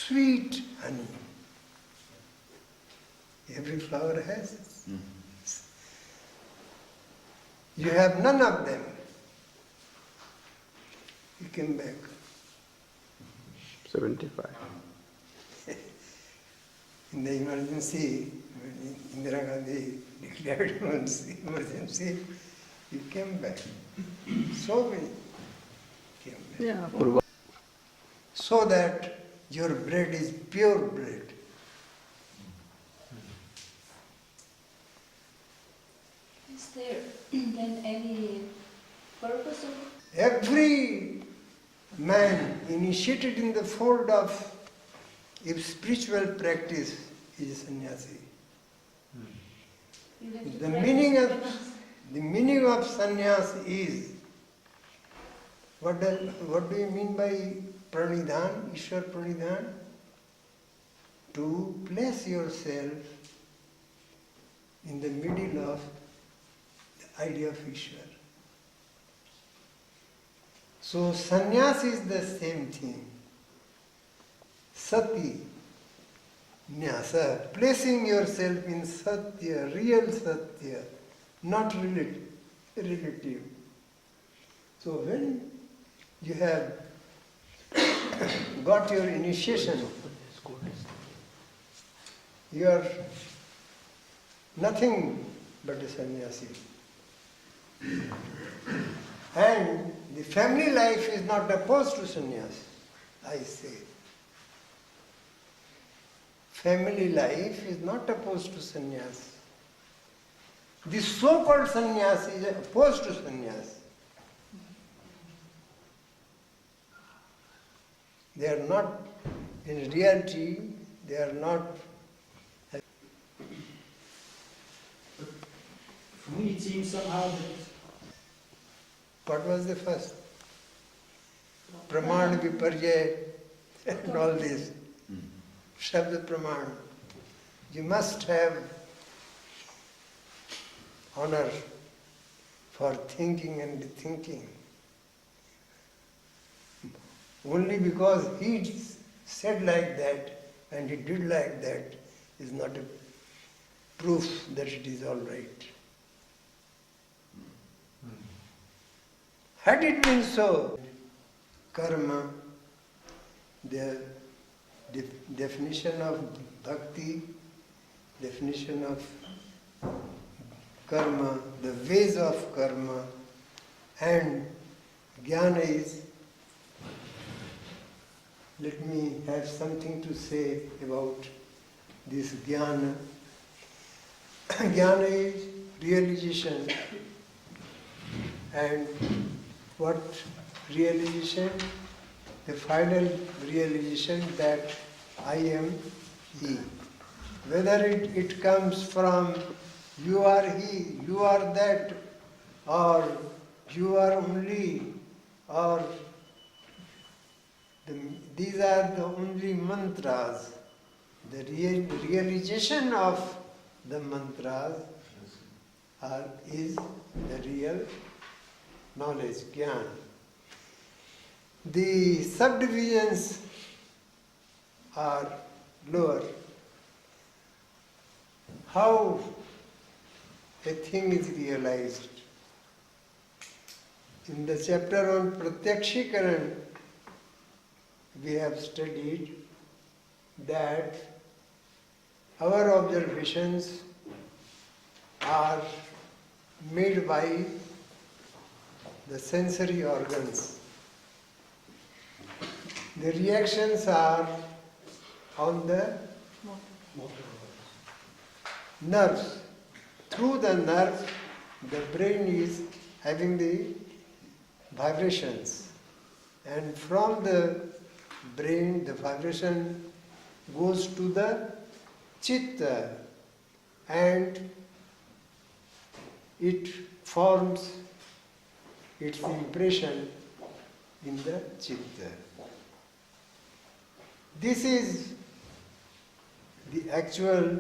sweet honey. Every flower has it. You have none of them. He came back. 75. In the emergency, when Indira Gandhi declared emergency, he came back. So many came back. Yeah. So that your bread is pure bread. Is there then any purpose of Every man initiated in the fold of spiritual practice is a sannyasi. The meaning of sannyas is, what do you mean by pranidhan, Ishwar pranidhan? To place yourself in the middle of the idea of Ishwar. So sannyas is the same thing. Sati, nyasa, placing yourself in satya, real satya, not relative. So when you have got your initiation, you are nothing but a sannyasi. And the family life is not opposed to sannyas, I say. Family life is not opposed to sannyas. The so-called sannyas is opposed to sannyas. They are not, in reality, they are not. For me, it seems somehow that. What was the first? Praman, Viparjay, and all this. Shabda Praman. You must have honor for thinking and thinking. Only because he said like that and he did like that is not a proof that it is all right. Had it been so, karma, the definition of bhakti, definition of karma, the ways of karma, and jnana is, let me have something to say about this jnana. Jnana is realization. And what realization? The final realization that I am He. Whether it comes from you are He, you are that, or you are only, or these are the only mantras. The realization of the mantras is the real knowledge, jnana. The subdivisions are lower. How a thing is realized. In the chapter on Pratyakshikaran, we have studied that our observations are made by the sensory organs. The reactions are on the nerves. Through the nerve, the brain is having the vibrations. And from the brain, the vibration goes to the chitta and it forms its impression in the chitta. This is the actual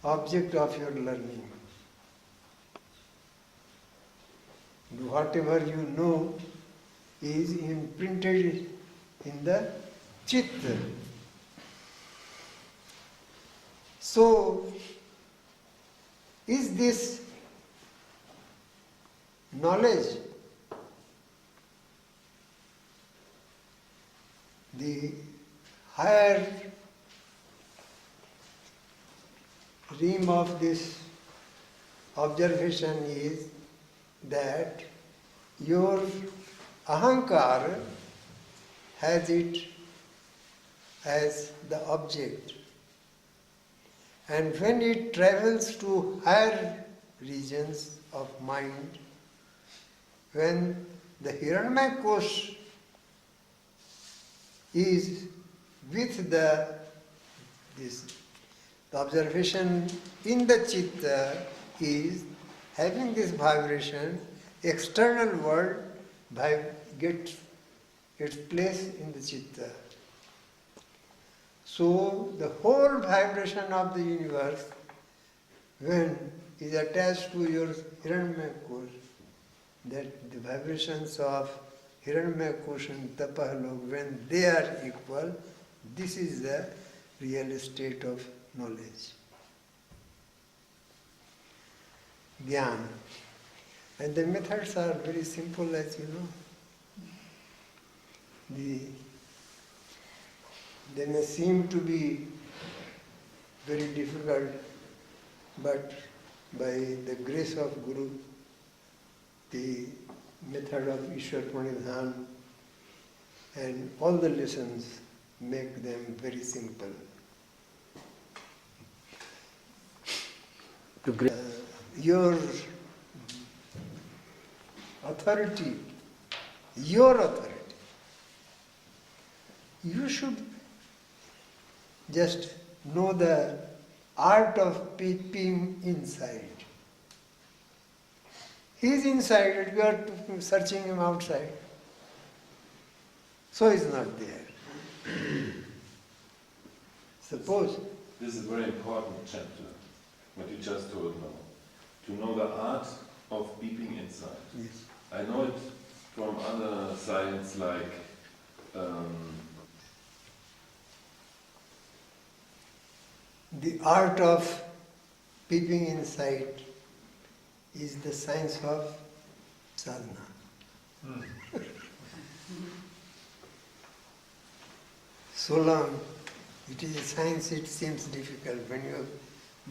object of your learning. Whatever you know is imprinted in the Chitta. So, is this knowledge the higher realm of this observation is that your ahankar has it as the object. And when it travels to higher regions of mind, when the Hiranyakosha is with the observation in the chitta is having this vibration, external world gets its place in the chitta. So the whole vibration of the universe, when is attached to your Hiranyakosha, that the vibrations of Hiranyakosha and Tapalok, when they are equal, this is the real state of knowledge. Jnana. And the methods are very simple, as you know. They may seem to be very difficult, but by the grace of Guru, the method of Ishwar Pranidhan and all the lessons make them very simple. Your authority, you should just know the art of peeping inside. He is inside, and we are searching him outside. So he is not there. Suppose. This is a very important chapter, what you just told now. To know the art of peeping inside. Yes. I know it from other science like the art of peeping inside is the science of sadhana. So long it is a science, it seems difficult. When you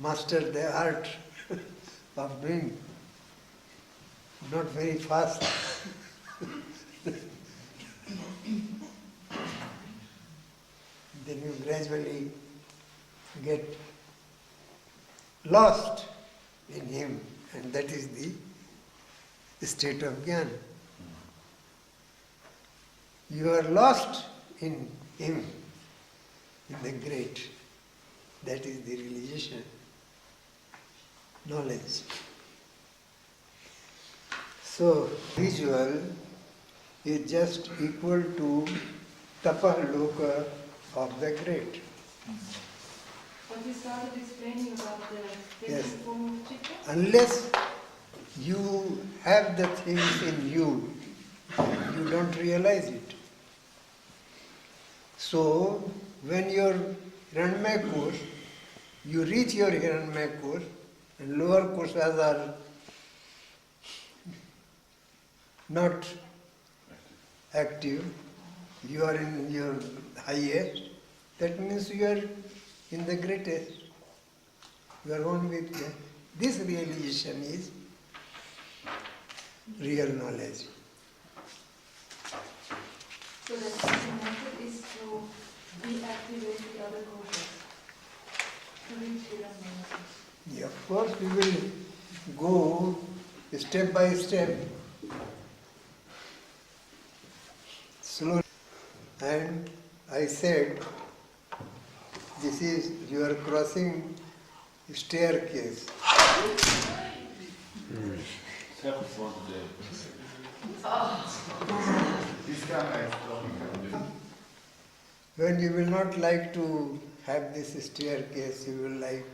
master the art of doing, not very fast. Then you gradually get lost in him, and that is the state of jnana. You are lost in him, in the great. That is the realization, knowledge. So, visual is just equal to tapaloka of the great. But we started explaining about the Yes. basic form of chitta. Unless you have the things in you, you don't realize it. So, when your Hiranyakosha, you reach your Hiranyakosha, and lower koshas are not active, you are in your highest, that means you are in the greatest. You are one with them. This realization is real knowledge. So the second method is to deactivate the other koshas, to reach Hiranyakosha. Yeah, of course, we will go step by step, slowly. And I said, this is, you are crossing staircase. happens one day. When you will not like to have this staircase, you will like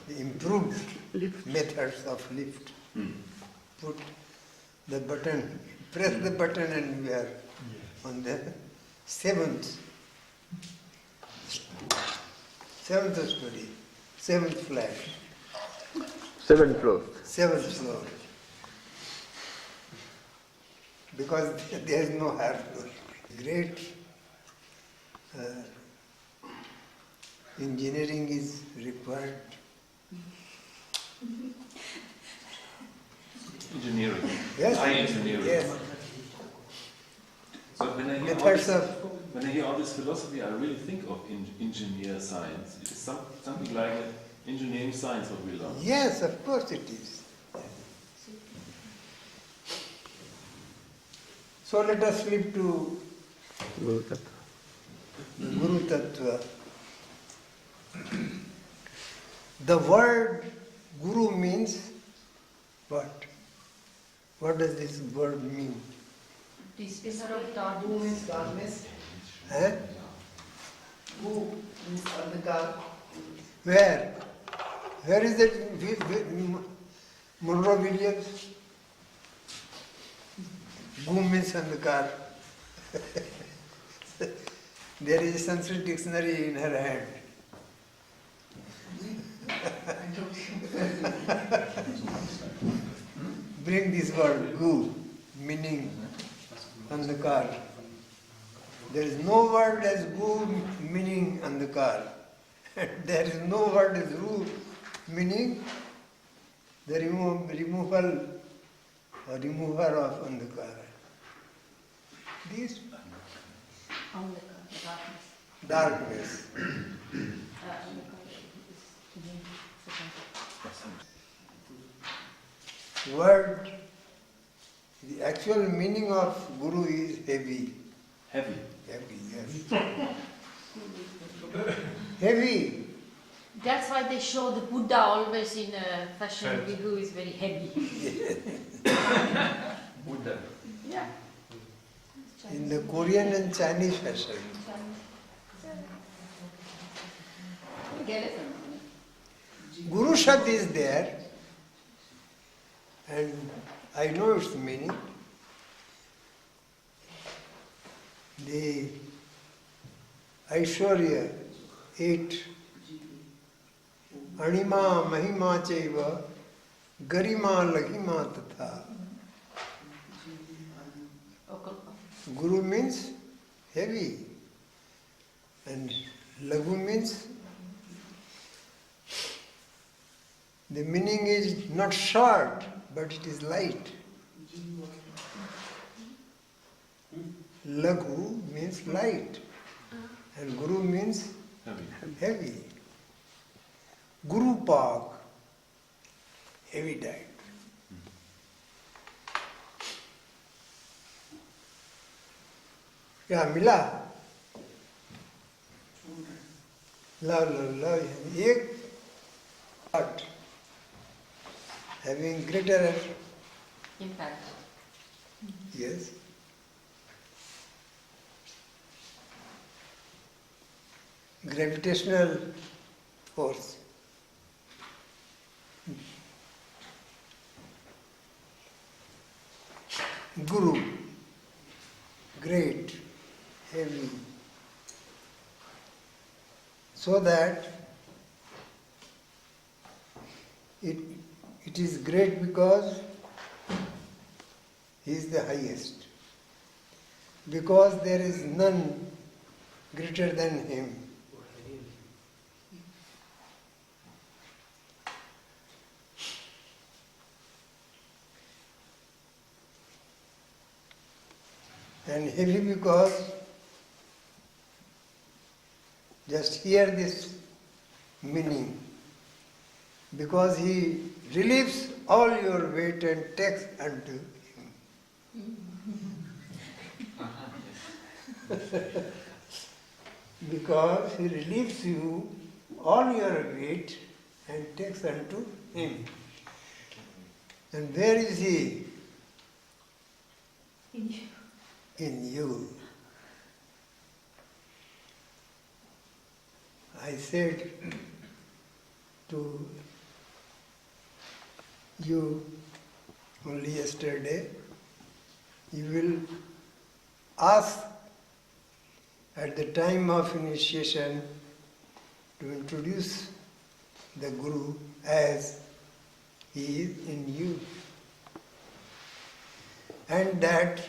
the improved methods of lift. Put the button, press the button, and we are on the 7th Seventh story, seventh flat, Seventh floor. seventh floor. Because there is no higher floor. Great engineering is required. Engineering. Yes, High engineering. yes. So when I hear all Methods this, of when I hear all this philosophy, I really think of engineer science. It's something like engineering science what we learn. yes, of course it is. So let us flip to Guru Tattva. Guru Tattva. The word Guru means what? What does this word mean? Dispenser of thought. Who means darkness? Eh? Who means Andhakar? Where? Where is that? Monroe Williams? Gu means Andhakar. There is a Sanskrit dictionary in her hand. Bring this word Gu, meaning Andhakar. There is no word as Gu meaning Andhakar. There is no word as Ru meaning the removal or remover of Andhakar. These darkness. Word, the actual meaning of Guru is heavy. Heavy. Heavy, yes. Heavy. That's why they show the Buddha always in a fashion who is very heavy. Buddha. Yeah. In the Korean and Chinese fashion. Guru Shad is there, and I know its meaning. The Aishwarya, 8, Anima Mahima Chaiva, Garima Laghima Tatha. Guru means heavy, and Laghu means the meaning is not short, but it is light. Laghu means light, and Guru means Heavy. heavy. Guru Pak, heavy diet. क्या मिला love एक but having greater Impact. yes gravitational force. Guru, great, heavy, so that it is great because he is the highest, because there is none greater than him. And heavy because, just hear this meaning, because he relieves all your weight and takes unto him. Because he relieves you all your weight and takes unto him. And where is he? In you. I said to you only yesterday, you will ask at the time of initiation to introduce the Guru as he is in you, and that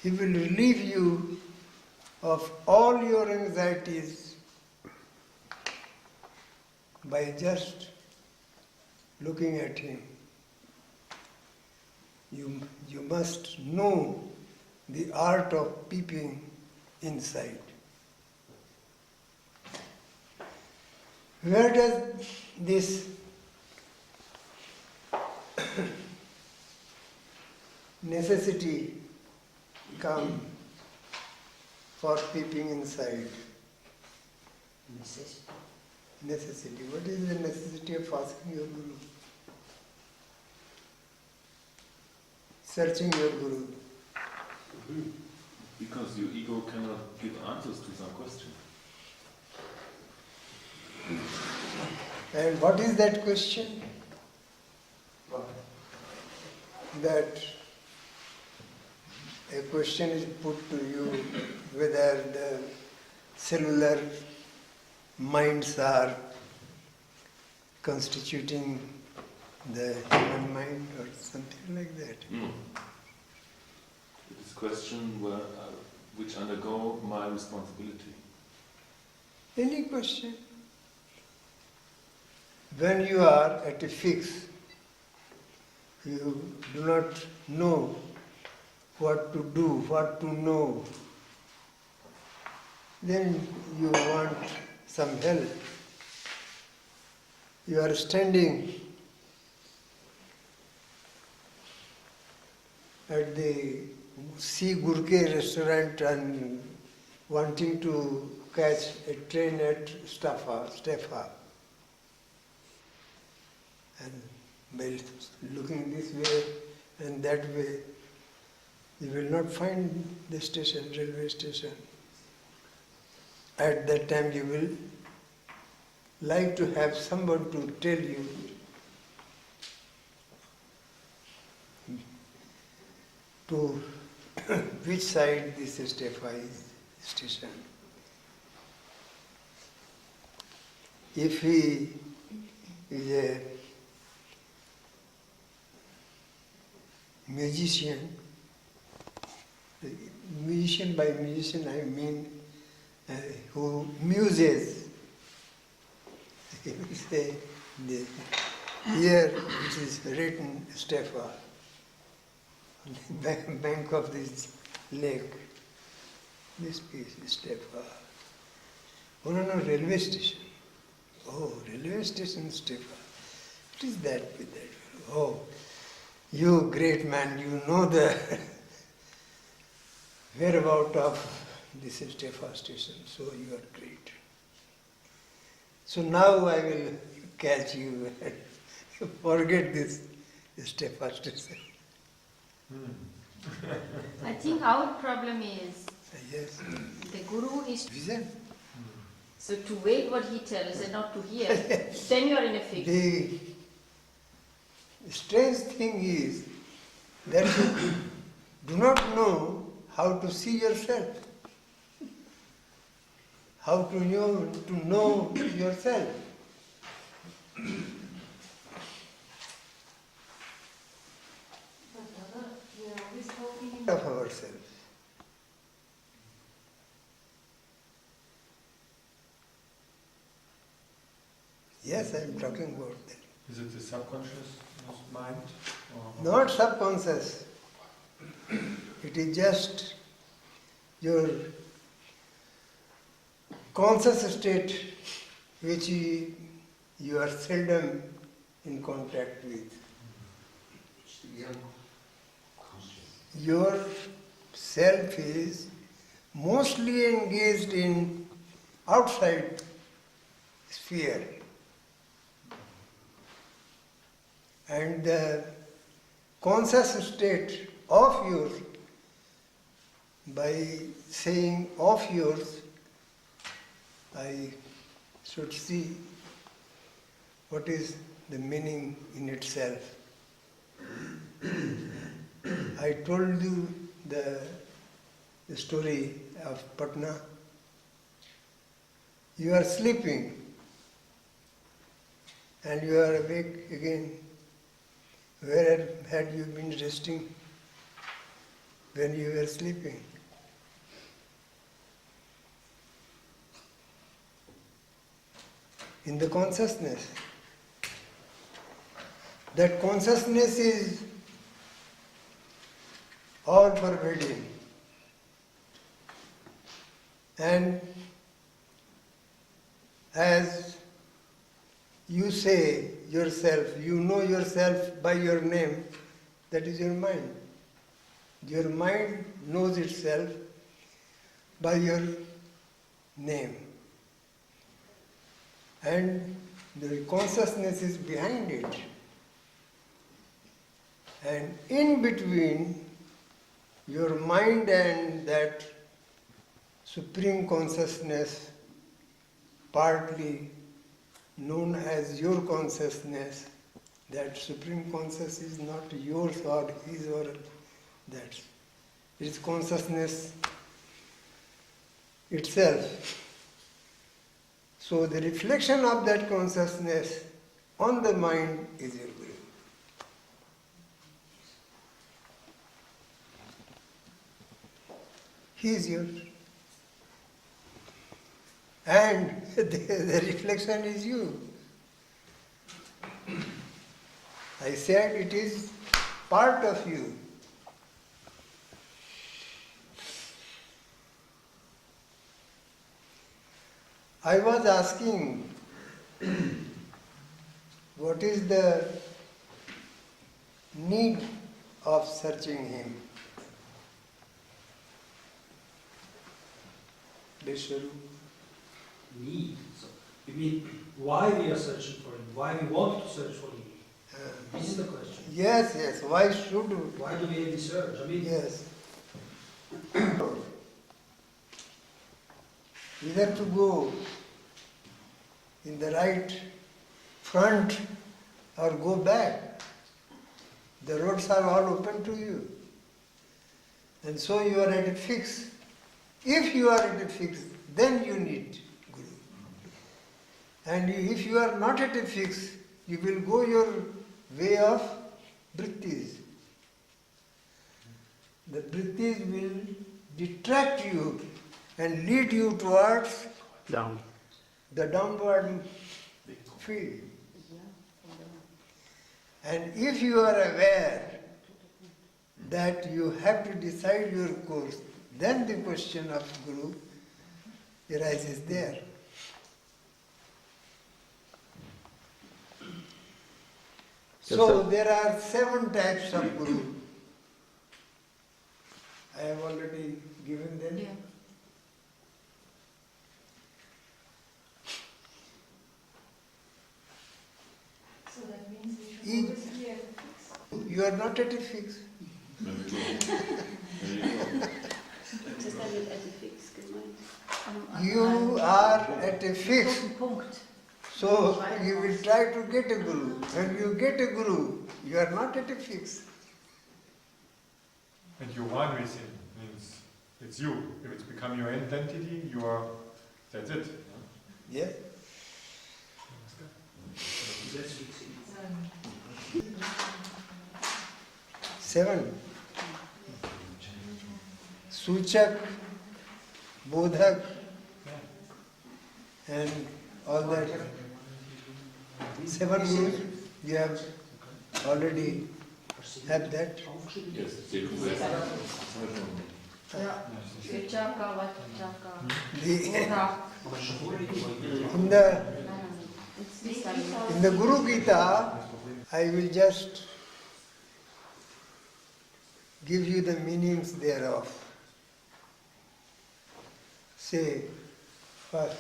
he will relieve you of all your anxieties by just looking at him. You must know the art of peeping inside. Where does this necessity come for peeping inside? Necessity. What is the necessity of asking your Guru? Searching your Guru. Because your ego cannot give answers to some question. And what is that question? That a question is put to you whether the cellular minds are constituting the human mind or something like that. It is question which undergo my responsibility. Any question. When you are at a fix, you do not know what to do, what to know, then you want some help. You are standing at the Sea Gurke restaurant and wanting to catch a train at Staffa. And by looking this way and that way, you will not find the station, railway station. At that time you will like to have someone to tell you to which side this Staffa is station. If he is a musician, by musician I mean who muses, he will say, here it is written Staffa, on the bank of this lake, this piece is Staffa. Oh no, railway station. Oh, railway station Staffa. What is that with that? Oh, you great man, you know the whereabout of this Staffa station, so you are great. So now I will catch you and forget this Staffa station. I think our problem is Yes. the Guru is Vision. so to wait what he tells and not to hear. Then you are in a fix. The strange thing is that you do not know how to see yourself, how to know yourself. But Dada, we are always talking Of ourselves. Yes, I am talking about that. Is it the subconscious mind? Or Not subconscious. It is just your conscious state which you are seldom in contact with. Your self is mostly engaged in outside sphere. And the conscious state of yours, by saying of yours, I should see what is the meaning in itself. I told you the the story of Patna. You are sleeping and you are awake again. Where had you been resting when you were sleeping? In the consciousness. That consciousness is all pervading. And as you say yourself, you know yourself by your name, that is your mind. Your mind knows itself by your name. And the consciousness is behind it. And in between your mind and that supreme consciousness, partly known as your consciousness, that supreme consciousness is not yours or his or that. It's consciousness itself. So the reflection of that consciousness on the mind is your Guru. He is yours. And the reflection is you. I said it is part of you. I was asking, what is the need of searching him? Vishnu. Need. So, you mean why we are searching for him? Why we want to search for him? This is the question. Yes, yes. Why should we? Why do we have this search? I mean, Yes. Either to go in the right front or go back. The roads are all open to you. And so you are at a fix. If you are at a fix, then you need Guru. And if you are not at a fix, you will go your way of vrittis. The vrittis will detract you and lead you towards Down. the downward field. And if you are aware that you have to decide your course, then the question of Guru arises there. So there are 7 types of Guru. I have already given them. Yeah. So that means we should Each- always be at a fix. You are not at a fix. There you go. Was ist damit at a fix gemeint? You are at a fix. Punkt. So you will try to get a Guru. When you get a Guru, you are not at a fix. And you're one with him, means it's you. If it's become your identity, you are, that's it. Yes? that's fixing. 7. Suchak, Bodhak, and all that. 7 Gurus, you have already have that. Yes, c'est couvert. Vichaka, Vachaka, The, Bodha. in the Guru Gita, I will just give you the meanings thereof. Say first,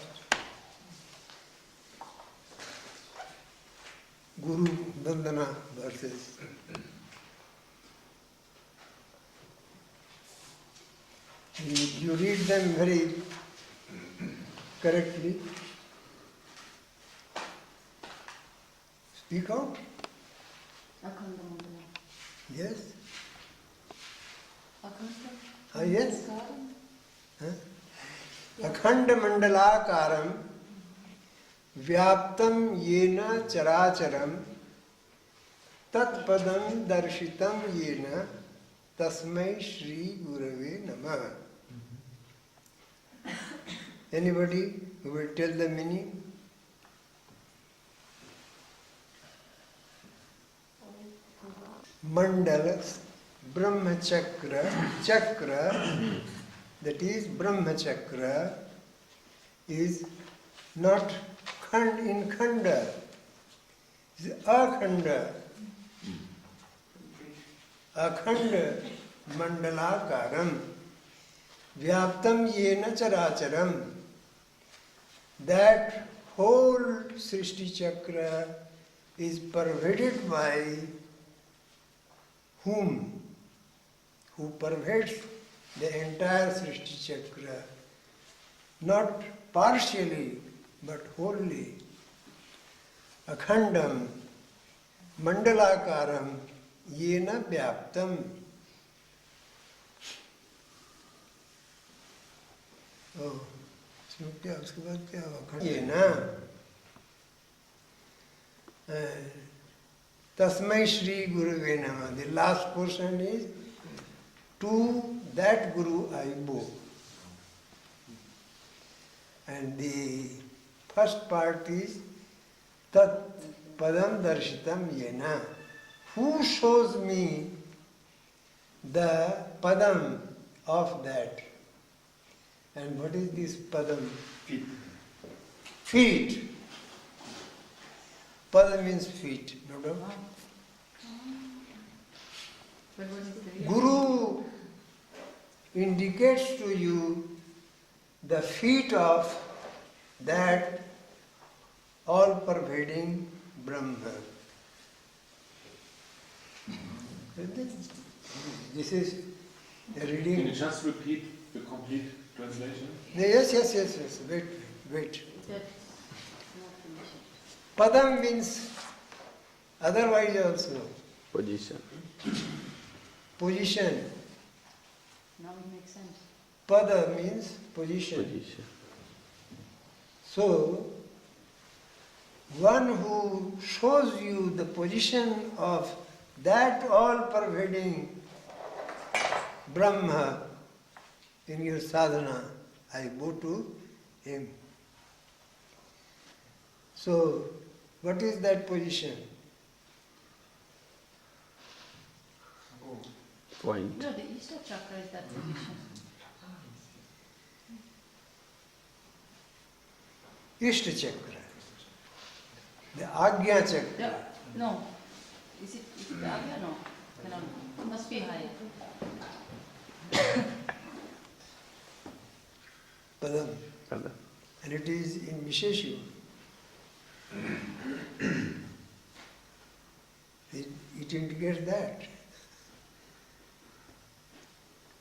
Guru Dandana verses. You read them very correctly. Speak out. Yes. Ah, yes. अखंड मंडलाकारम व्याप्तम येन चराचरम तत्पदम दर्शितम येन तस्मै श्री गुरवे नमः. Anybody who will tell the meaning? Mandala, Brahma Chakra, that is Brahma Chakra, is not in khanda, it is akhanda. Akhanda mandalakaram, vyaptam yena characharam. That whole Srishti Chakra is pervaded by whom? Who pervades the entire Srishti Chakra, not partially but wholly. Akhandam mandalakaram yena vyaptam. Oh, क्या उसके बाद क्या हुआ? ये ना तस्मै श्री गुरुवे नमः. The last portion is to that Guru I bow. And the first part is tat padam darshitam yena. Who shows me the padam of that? And what is this padam? Feet. Feet. Padam means feet, no doubt. But what is the real? Guru indicates to you the feet of that all-pervading Brahma. This is the Can reading. you just repeat the complete translation? Yes. Wait. That's not finishing. Padam means otherwise also. Position. Position. Now it makes sense. Pada means position. Position. So, one who shows you the position of that all-pervading Brahma in your sadhana, I go to him. So, what is that position? Point. No, the Easter chakra is that position. Ishta chakra, the Agya chakra. No. Is it Agya? No. Cannot. It must be higher. Padam. Padam. And it is in Visheshu. It indicates that.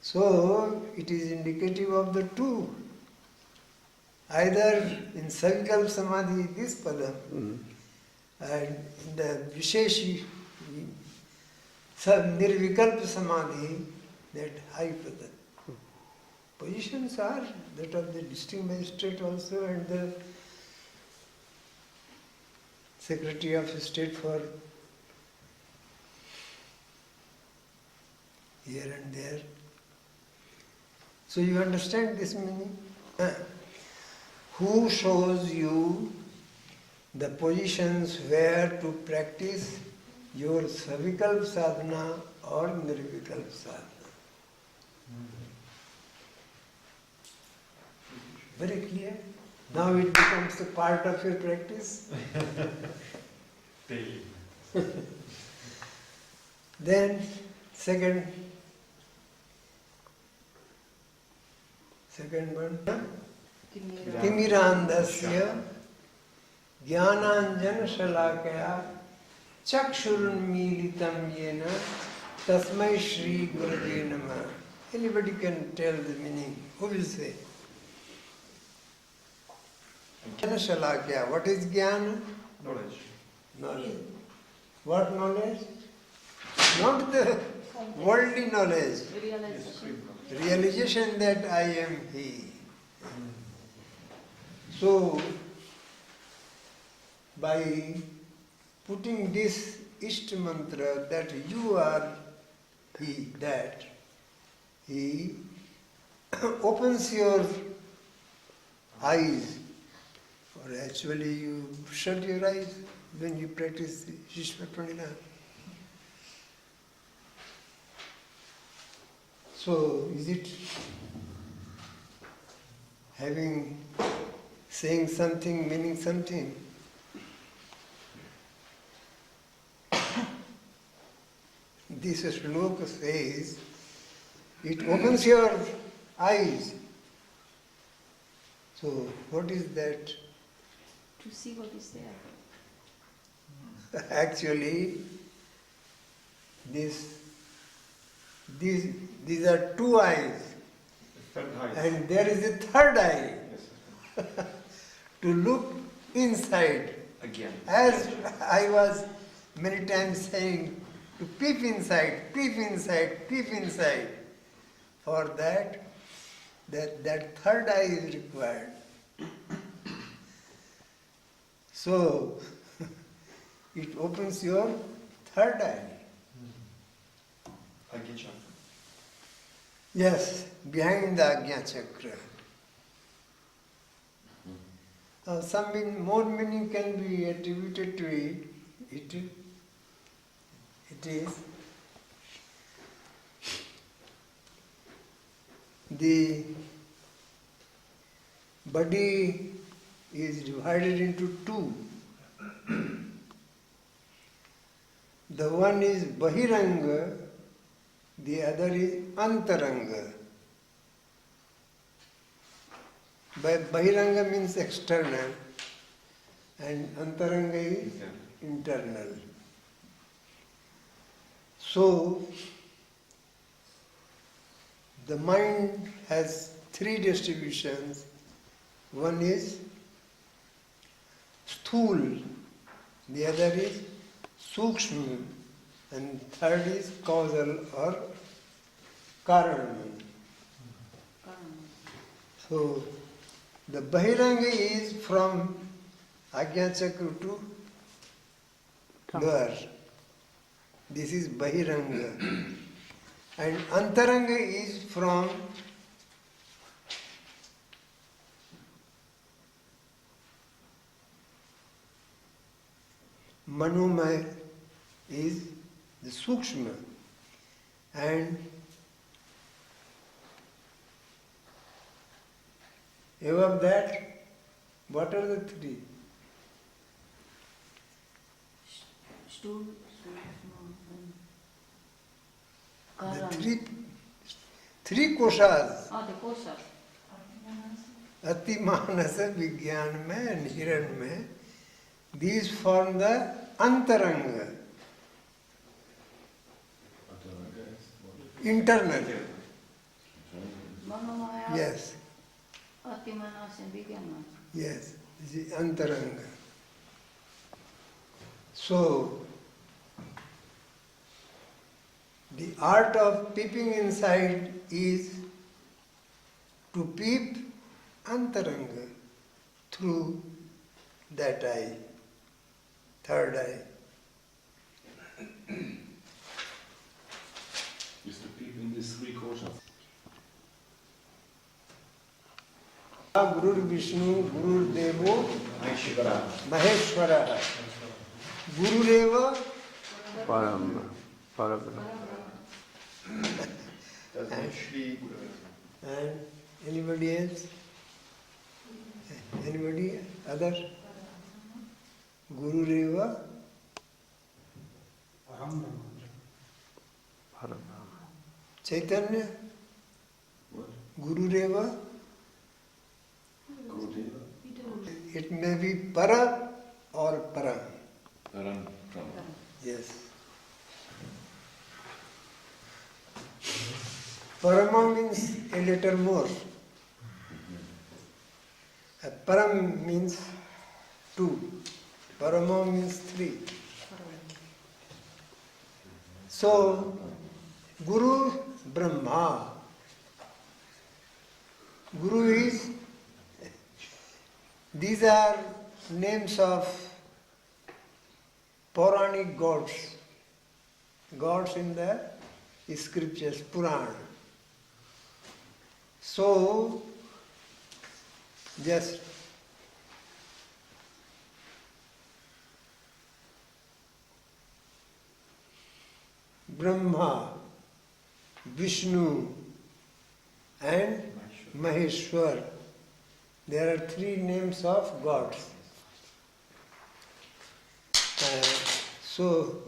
So, it is indicative of the two. Either in Savikalpa Samadhi, this Padam, and in the Visheshi, Nirvikalpa Samadhi, that high Padam. Positions are that of the district magistrate also and the Secretary of State for here and there. So you understand this meaning? Who shows you the positions where to practice your Savikalpa sadhana or Nirvikalpa sadhana? Very clear. Now it becomes a part of your practice. Daily. Then second one. Timirandasya Jnananjana Shalakaya Chakshurunmilitam Yena Tasmai Shri Gurave Namah. Anybody can tell the meaning. Who will say? Jnana Shalakaya. What is Jnana? Knowledge. What knowledge? Not the worldly knowledge. Realization. realization that I am He. So, by putting this Ishta mantra that you are He, that, He opens your eyes, or actually you shut your eyes when you practice Shishma Pranidhana. So, is it saying something, meaning something? This shloka says, it opens your eyes. So, what is that? To see what is there. Actually, these are two eyes, and there is a third eye to look inside. Again. As I was many times saying, to peep inside, peep inside, peep inside. For that third eye is required. So, it opens your third eye. Agya Chakra. Yes, behind the Agya Chakra. Some more meaning can be attributed to it. It is the body is divided into two. The one is Bahiranga, the other is Antaranga. Bahiranga means external and Antaranga is internal. So, the mind has three distributions. One is sthul, the other is sukshma, and third is causal or karana. So, the Bahiranga is from Agya Chakra to lower. This is Bahiranga. And Antaranga is from Manomaya, is the Sukshma. And above that, what are the three? Stool, The three koshas. the koshas. Ati manasa, Vigyan mein and Hiran mein. These form the Antaranga. Internal. Manomaya. Yes. Atimanas and Vigyanas. Yes. This is Antaranga. So, the art of peeping inside is to peep Antaranga through that eye, third eye. Is to peep in these three koshas. Guru Vishnu, Guru Devo, Maheshwara. Guru Deva. Parabrahma. And Shri. And anybody else? Anybody other? Guru Deva. Chaitanya. What? Guru Deva. Gurudeva? It may be para or param. Param. Yes. Parama means a little more. Param means two. Parama means three. So, Guru Brahma, Guru is, these are names of Puranic gods, gods in the scriptures, Puran. So, just Brahma, Vishnu and Maheshwar. There are three names of gods. So,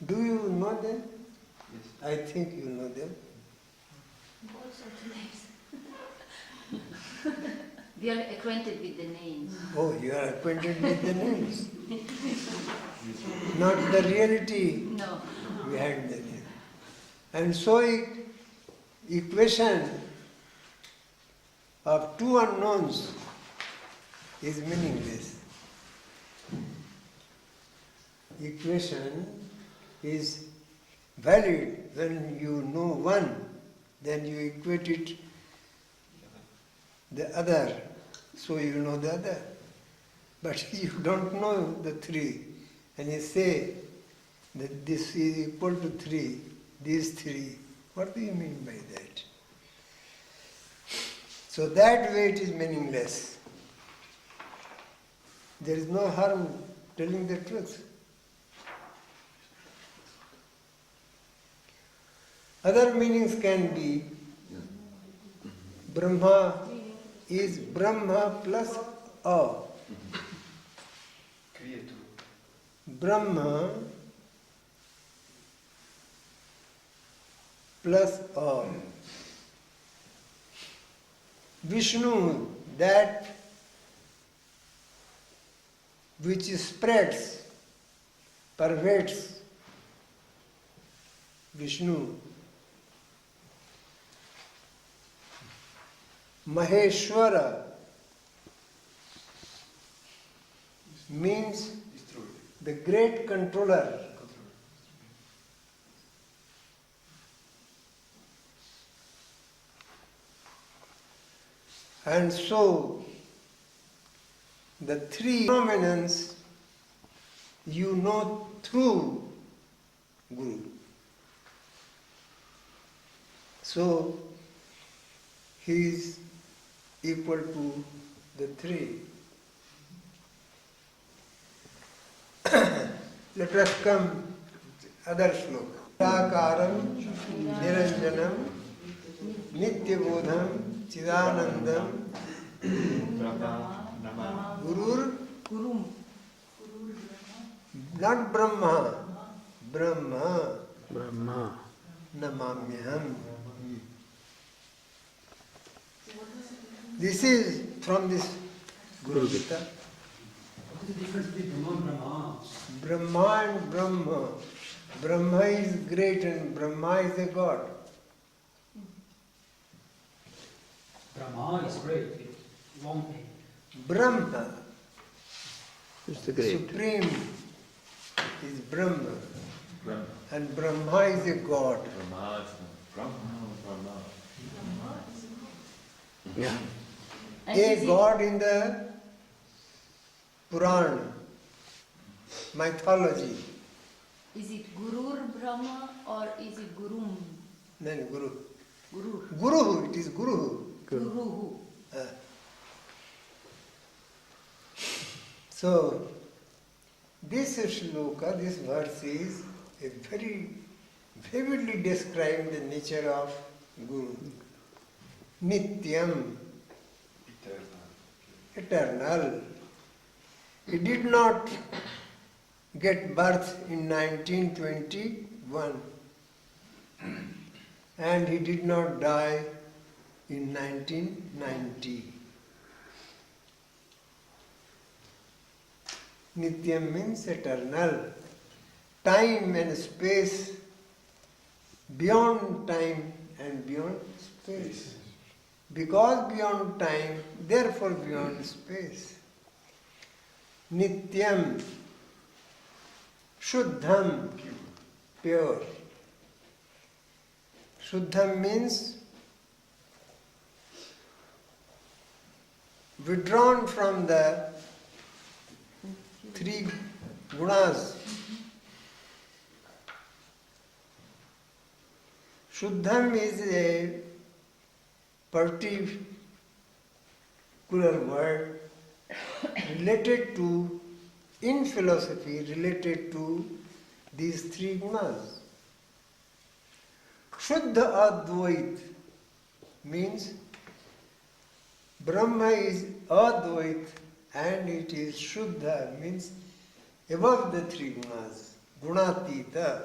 do you know them? Yes. I think you know them. Also names. We are acquainted with the names. Oh, you are acquainted with the names. Not the reality No. behind the name. And so equation of two unknowns is meaningless. Equation is valid when you know one, then you equate it the other, so you know the other. But you don't know the three, and you say that this is equal to three, these three. What do you mean by that? So that way it is meaningless. There is no harm telling the truth. Other meanings can be Brahma is Brahma plus A. Creator. Brahma plus A. Vishnu, that which spreads, pervades. Vishnu. Maheshwara means the great controller. And so, the three phenomenons you know through Guru. So, he is equal to the three. Let us come other sloka. Sakaram Niranjanam Nityabodham Chidanandam Gurur, Gurum. not Brahma, Brahma Brahma. Namamyaham. This is from this Guru Gita. What is the difference between Brahma and Brahma? Brahma and Brahma. Brahma is great and Brahma is a god. Brahma is great with long A. Brahma, It's the great. supreme, is Brahma. Brahma. And Brahma is a god. Brahma. Brahma. Yeah. And A is it- god in the Purana, mythology. Is it Gurur Brahma or is it Gurum? Then Guru. Guru. Guru, it is Guru. Guruhu. So, this shloka, this verse is a very vividly describing the nature of Guru. Nityam, eternal. He did not get birth in 1921 and he did not die in 1990. Nityam means eternal. Time and space, beyond time and beyond space. Because beyond time, therefore beyond space. Nityam, Shuddham, pure. Shuddham means withdrawn from the three gunas. Shuddham is a particular word related to, in philosophy, related to these three gunas. Shuddha Advait means Brahma is Advait and it is Shuddha, means above the three gunas, Gunatita,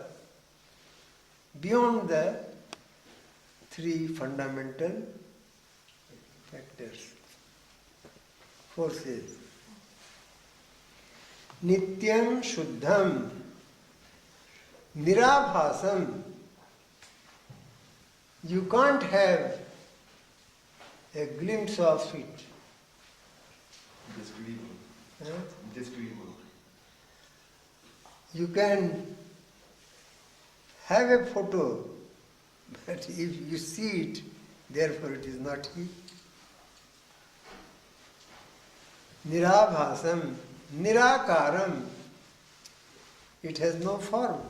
beyond the three fundamental factors, forces. Nityam Shuddham Nirabhasam. You can't have a glimpse of it. Indescribable. Huh? Indescribable. You can have a photo, but if you see it, therefore it is not he. Nirabhasam, Nirakaram. It has no form.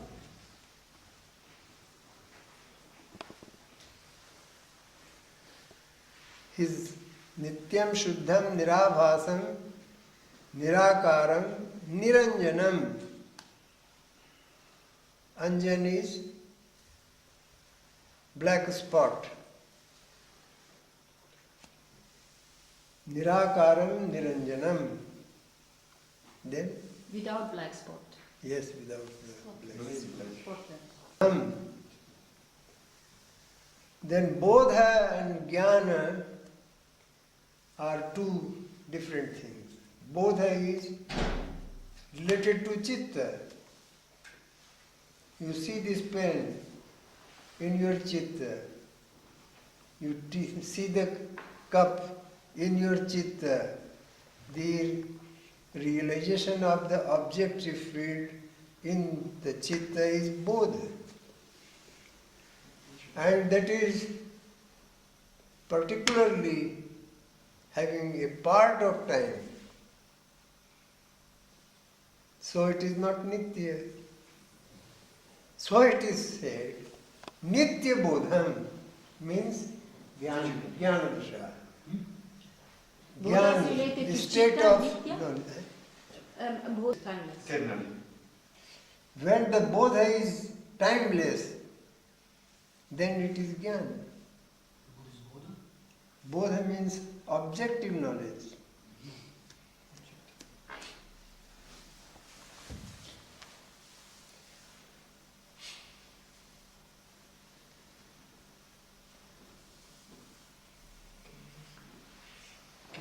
His Nityam Shuddham Nirabhasam Nirakaram Niranjanam. Anjan is black spot. Nirakaram Niranjanam. Then? Without black spot. Yes, without black spot. Spot. Then Bodha and Jnana are two different things. Bodha is related to Chitta. You see this pen in your Chitta. You see the cup in your Chitta. The realization of the objective field in the Chitta is Bodha. And that is particularly having a part of time. So it is not Nitya. So it is said, Nitya Bodham means Jnana Dasha. Bodha is related the to state Chitta, of... Nitya? No, Both timeless. Eternally. when the Bodha is timeless, then it is Jnana. Bodha means objective knowledge.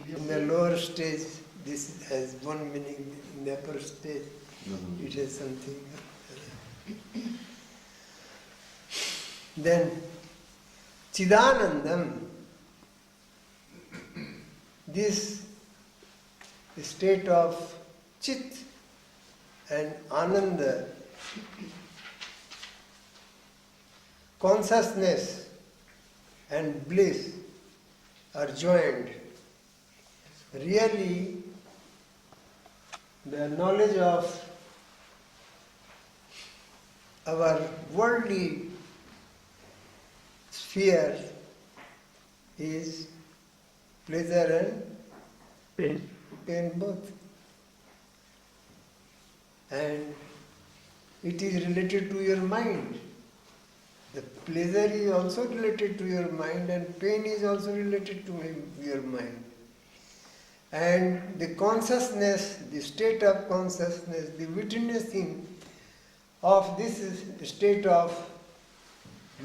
In the lower stage, this has one meaning. In the upper stage, it has something. Then, Chidanandam, this state of Chit and Ananda, consciousness and bliss are joined. Really, the knowledge of our worldly sphere is pleasure and pain both. And it is related to your mind. The pleasure is also related to your mind and pain is also related to your mind. And the consciousness, the state of consciousness, the witnessing of this state of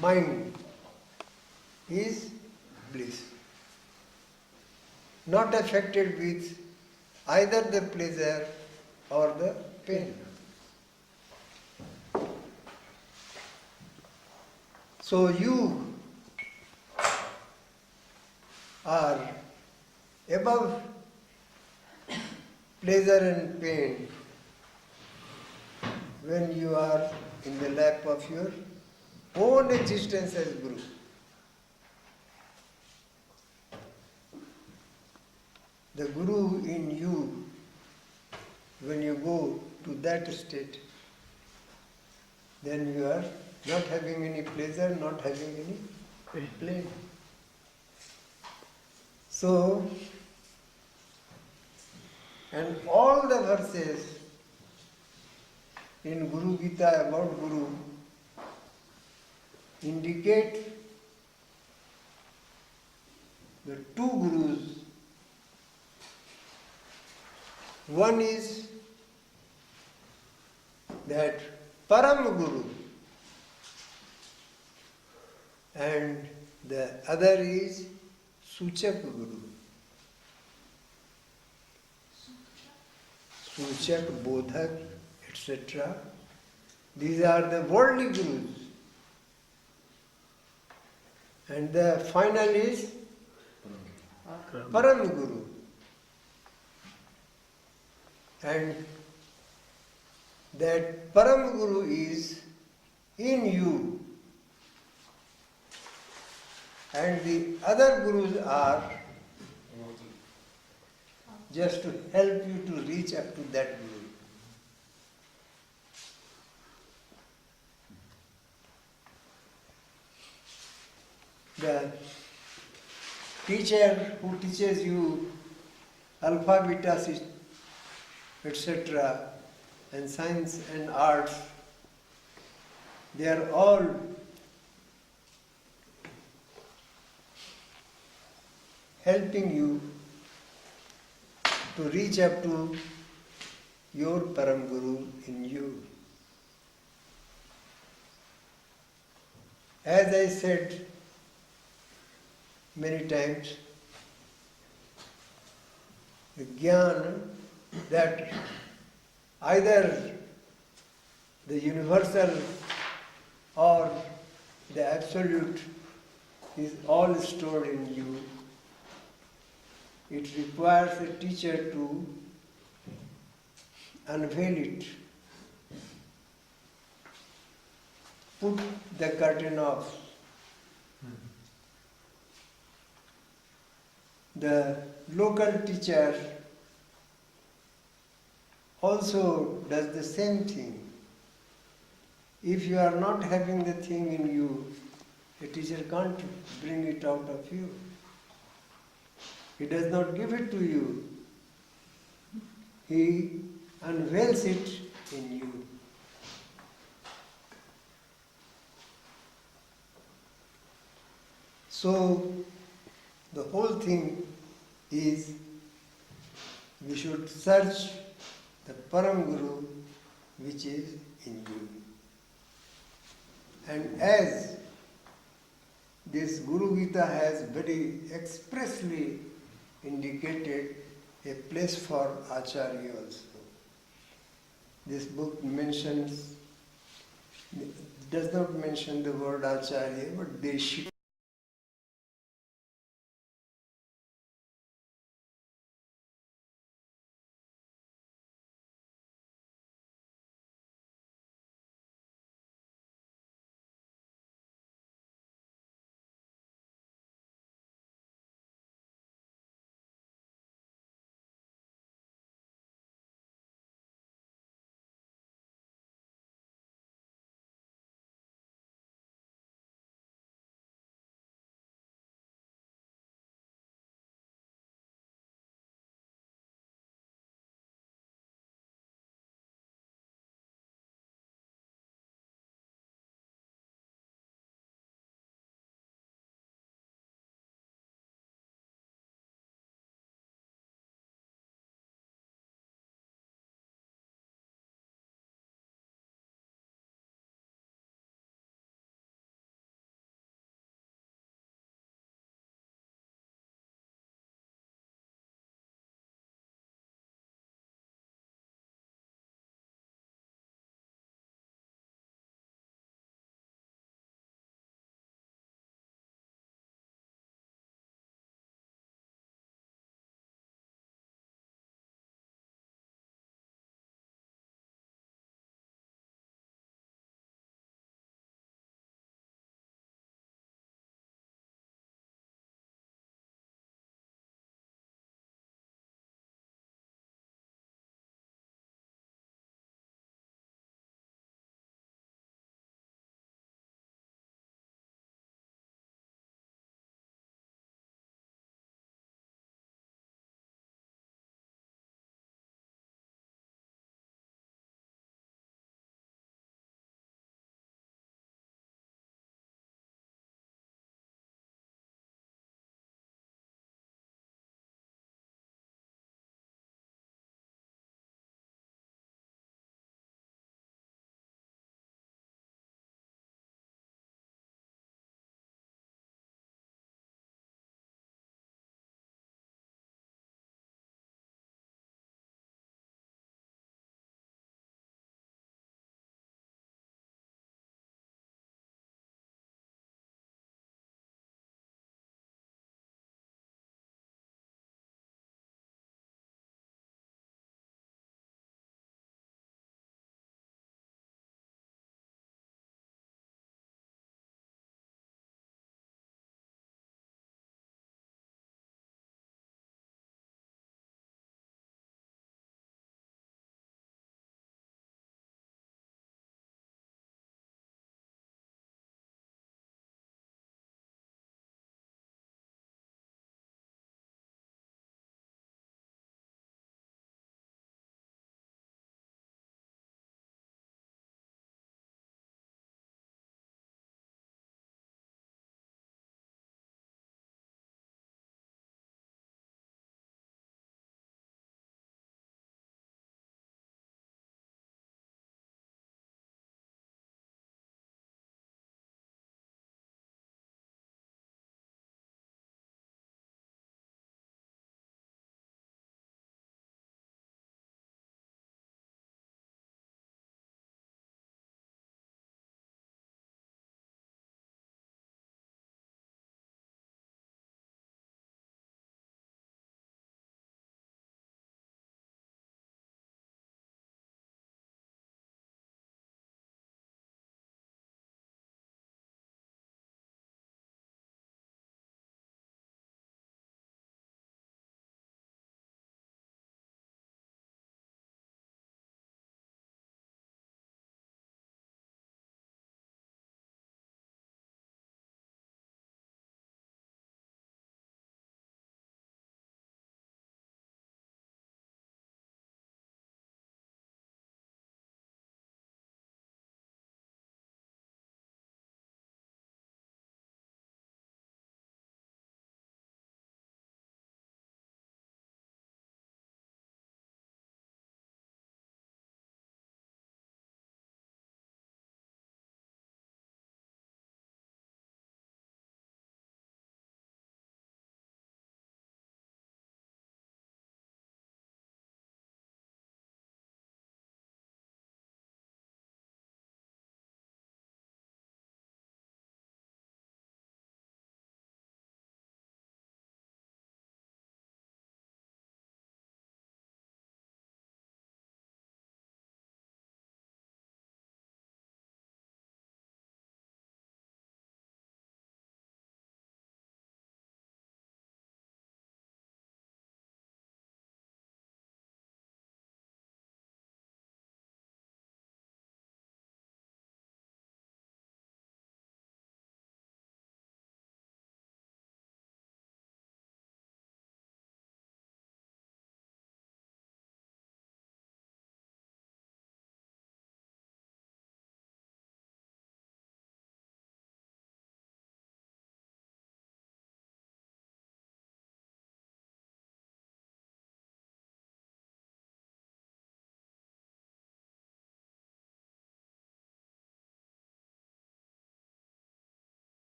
mind is bliss. Not affected with either the pleasure or the pain. So you are above pleasure and pain when you are in the lap of your own existence as Guru. the Guru in you, when you go to that state, then you are not having any pleasure, not having any pain. So, and all the verses in Guru Gita about Guru indicate the two Gurus. One is that Param Guru and the other is Suchak Guru. Suchak, Bodhak, etc. These are the worldly Gurus. And the final is Param Guru. And that Param Guru is in you. And the other Gurus are just to help you to reach up to that Guru. The teacher who teaches you alpha, beta, etc., and science and arts, they are all helping you to reach up to your Param Guru in you. As I said many times, the jnana that either the universal or the absolute is all stored in you. It requires a teacher to unveil it, put the curtain off. The local teacher also does the same thing. If you are not having the thing in you, a teacher can't bring it out of you. He does not give it to you. He unveils it in you. So, the whole thing is we should search the Param Guru which is in you. And as this Guru Gita has very expressly indicated a place for Acharya also. This book does not mention the word Acharya, but Deshika.